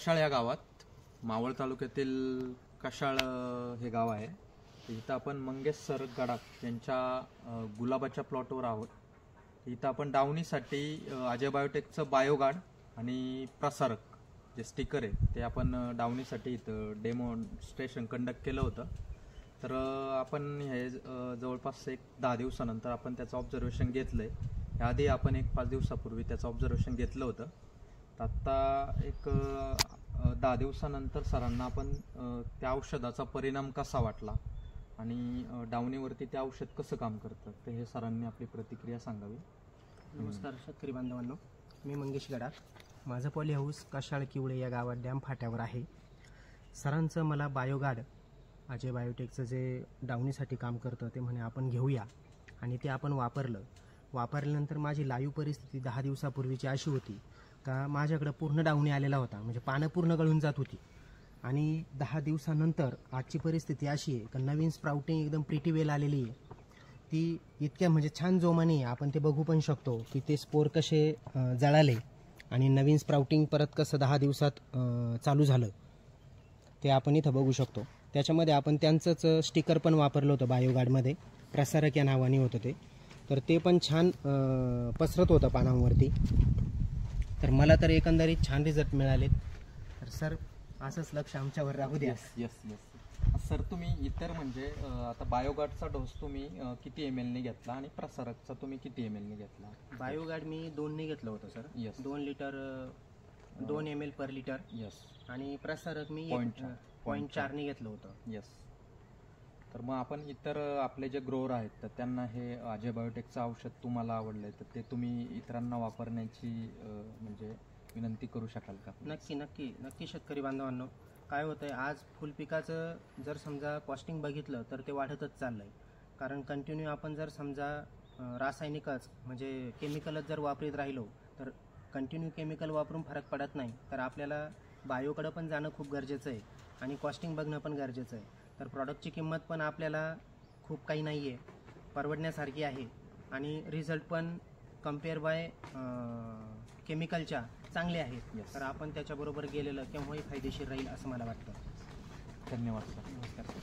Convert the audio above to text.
कशाळ या गावात, मावळ तालुक्यातील कशाळ हे गाव आहे. इथं आपण मंगेश सर गडाख यांच्या गुलाबाच्या प्लॉटवर आहोत. इथं आपण डावणीसाठी अजय बायोटेकचं बायोगार्ड आणि प्रसारक जे स्टिकर आहे ते आपण डावणीसाठी इथं डेमॉन्स्ट्रेशन कंडक्ट केलं होतं. तर आपण हे जवळपास एक 10 दिवसानंतर आपण त्याचं ऑब्झर्वेशन घेतलं आहे. याआधी आपण एक 5 दिवसापूर्वी त्याचं ऑब्झर्वेशन घेतलं होतं. तर आत्ता एक 10 दिवसानंतर सरांना आपण त्या औषधाचा परिणाम कसा वाटला आणि डावणीवरती ते औषध कसं काम करतं तर हे सरांनी आपली प्रतिक्रिया सांगावी. नमस्कार शेतकरी बांधवांनो, मी मंगेश गडाख. माझं पॉली हाऊस कशाळ किवळे या गावात डॅम फाट्यावर आहे. सरांचं मला बायोगार्ड अजय बायोटेकचं जे डावणीसाठी काम करतं ते म्हणे आपण घेऊया आणि ते आपण वापरल्यानंतर माझी लाईव्ह परिस्थिती 10 दिवसापूर्वीची अशी होती का माझ्याकडं पूर्ण डावणी आलेला होता, म्हणजे पानं पूर्ण गळून जात होती. आणि 10 दिवसानंतर आजची परिस्थिती अशी आहे का नवीन स्प्राउटिंग एकदम प्रिटी वेल आलेली आहे. ती इतक्या म्हणजे छान जोमाने आहे, आपण ते बघू पण शकतो की ते स्पोर कसे जळाले आणि नवीन स्प्राउटिंग परत कसं 10 दिवसात चालू झालं ते आपण इथं बघू शकतो. त्याच्यामध्ये आपण त्यांचंच स्टिकर पण वापरलं होतं बायोगार्डमध्ये, प्रसारक या नावाने होतं ते. तर ते पण छान पसरत होतं पानांवरती. तर मला तर एकंदरीत छान रिझल्ट मिळाले. तर सर असंच लक्ष आमच्यावर राहू द्या. यस सर, तुम्ही इतर म्हणजे आता बायोगार्डचा डोस तुम्ही किती ml ने घेतला आणि प्रसारकचा तुम्ही किती ml ने घेतला? बायोगार्ड मी 2 ने घेतलं होतं sir. Yes. 2 litre 2 ml per litre. Yes. आणि प्रसारक मी 0.4 ने घेतलं होतं. यस. तर मग आपण इतर आपले जे ग्रोअर आहेत तर त्यांना हे अजय बायोटेकचं औषध तुम्हाला आवडलंय तर ते तुम्ही इतरांना वापरण्याची म्हणजे विनंती करू शकाल का? नक्की शेतकरी बांधवांनो, काय होतंय आज फुल पिकाचं जर समजा कॉस्टिंग बघितलं तर ते वाढतच चाललंय. कारण कंटिन्यू आपण जर समजा रासायनिकच म्हणजे केमिकलच जर वापरीत राहिलो तर कंटिन्यू केमिकल वापरून फरक पडत नाही. तर आपल्याला बायोकडं पण जाणं खूप गरजेचं आहे आणि कॉस्टिंग बघणं पण गरजेचं आहे. तर प्रॉडक्टची किंमत पण आपल्याला खूप काही नाही आहे, परवडण्यासारखी आहे आणि रिझल्ट पण कम्पेअर बाय केमिकलच्या चांगले आहेत. तर आपण त्याच्याबरोबर गेलेलं केव्हाही फायदेशीर राहील असं मला वाटतं. धन्यवाद सर. नमस्कार सर.